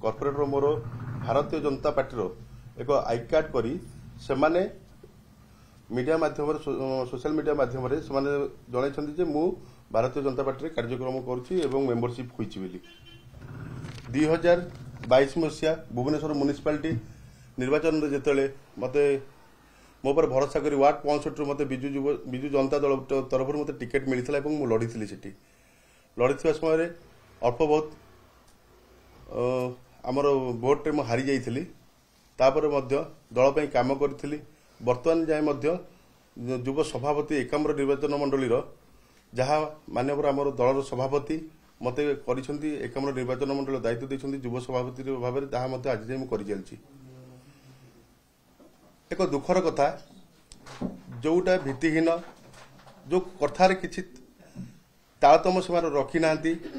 corporator मोर Bharatiya Janata party एक I card करी सेमाने media माध्यम सोशल मीडिया माध्यम जन मु भारतीय जनता पार्टी कार्यक्रम करुँच मेंबरशिप हुई 2022 मसीहा भुवनेश्वर म्युनिसिपालिटी निर्वाचन जिते मत मो पर भरोसा कर वार्ड 65 मत विजु जनता दल तरफ मत टिकेट मिलता और लड़ी से लड़ी समय अल्प बहुत आमर भोट में हारी जाइली दल काम करी बर्तमान जाए युव सभापति एकाम्र निर्वाचन मंडलीर जहाँ मानवर आम दलर सभापति मत एकाम्र निर्वाचन मंडल दायित्व देते युव सभापति भाव में जहाँ आज जाए मुझे चलती एक दुखर कथा जोटा भित्तिहीन जो कथार किसी तारतम से रखी ना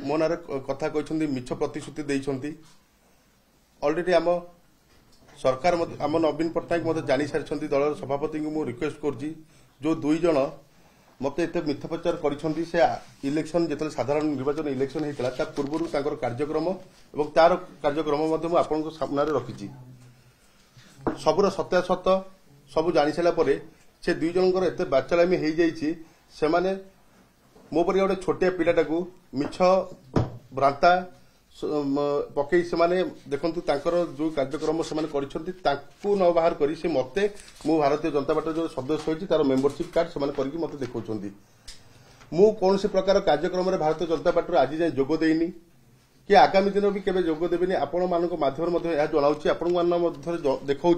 मो ना कथा कहते मिछ प्रतिश्रुति देते अलरेडी आम सरकार आम नवीन पट्टनायक मत जानी सारी दल सभापति को मुझे रिक्वेस्ट कर जो दुई जन मत एत मिथ्या प्रचार कर इलेक्शन जो साधारण निर्वाचन इलेक्शन होता पूर्व कार्यक्रम और तार कार्यक्रम आपण सामने रखी सबुर सत्यासत सब जानी सारापर से दुई जनकर एत बाचालामी हो जाने मो पर गोटे छोटिया पिलाटा को मिछ भ्रांता पकई से देखु जो कार्यक्रम से न बाहर कर मत मु भारतीय जनता पार्टी जो सदस्य होती तार मेंबरशिप कार्ड से मत देखा मु कौन प्रकार कार्यक्रम में भारतीय जनता पार्टी आज जाए जोग देनी कि आगामी दिन भी केवे जोग देवेनि आपण मानक माध्यम जनाऊँगी आपण देखा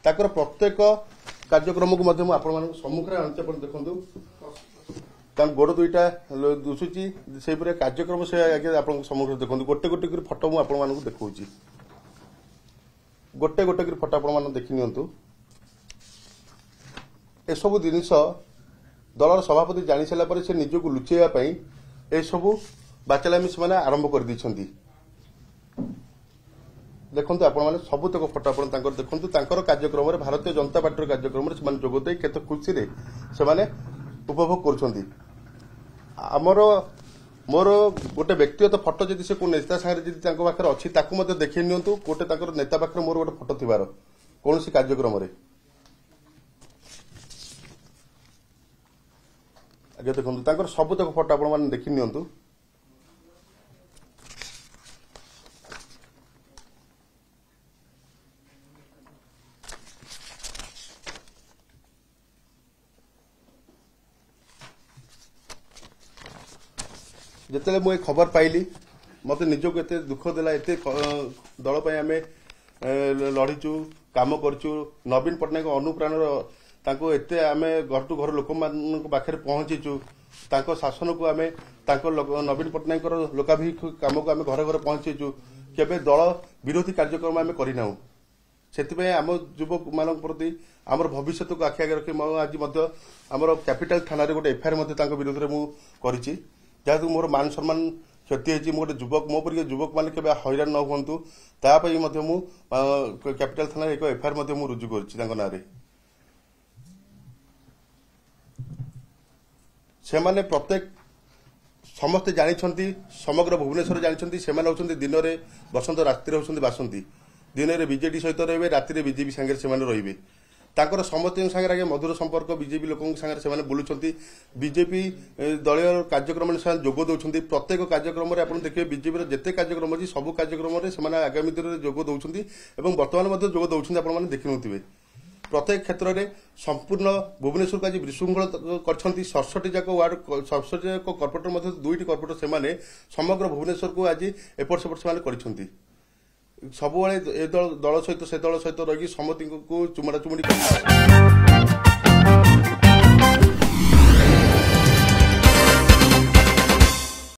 ताकर प्रत्येक कार्यक्रम को आपण सम्मुखें आनुची देखु कारण गोड़ दुईटा दुसुची से कार्यक्रम से आगे आप सम्मुखें देखो गोटे गोटे कर फटो मुझे आपण देखा गोटे गोटे कर फटो आपण देखी नियंतु एसबू जिनिस दलर सभापति जानी सारापर से निजक लुचेवाई एसबू बाचालामी से आरंभ कर देखु आपण सबुतक फटो आप देखु कार्यक्रम भारतीय जनता पार्टी कार्यक्रम से जोगदे केत खुशी से उपभोग कर आमर मोर गोटे व्यक्तिगत फटो जदि से नेता सागर पाखे अच्छी ताकू देखी नियंतु गोटे नेता पाखे मोर गोटे फटो थिबार कौन कार्यक्रम आगे देखो सबुतक फटो आपण देखी नियंतु जिते मुझे खबर पाइली मत निजक एत दुख देला एत दल आम लड़ीचु कम करचु नवीन पट्टनायक अनुप्राणर एत आम घर टू घर लोक पाखे पहुंचीचु शासन को आम नवीन पट्टनायक लोकाभिमुखी कम को आम घर घर पहुंचीचु केबे दल विरोधी कार्यक्रम आम करना से आम युवक मान प्रति आमर भविष्य को आखि आगे रखी आज आमर कैपिटल थाना गोटे एफआईआर विरोध में मुझे जहाँ मोर मान सम्मान क्षति होती गोटे युवक मो पर युवक मैंने के हैरान न हूँ तापाई कैपिटल थाना एक एफआईआर रुजु कर ना से प्रत्येक समस्ते जानी समग्र भुवनेश्वर जानी से दिन में बसंत राति होती बासंती दिन में बीजेडी सहित रे राति बीजेपी सांगे से रे तांकर समस्त सागर आगे मधुर संपर्क बीजेपी लोक सागर बुलूं बीजेपी दलीय कार्यक्रम से जोग दौरान प्रत्येक कार्यक्रम में आप देखिए बीजेपी जिते कार्यक्रम अच्छी सब कार्यक्रम में आगामी दिन में जोग दौरान और बर्तमान जोग दौरान आप देखी नुवे प्रत्येक क्षेत्र में संपूर्ण भुवनेश्वर को आज विशृंखल कर 67 जाक वार्ड 67 जाक कॉर्पोरेटर दुईटी कॉर्पोरेटर से समग्र भुवनेश्वर को आज एपट सेपट से कर सब दल सहित से दल सहित रही समस्त को चुमड़ा चुमुड़ी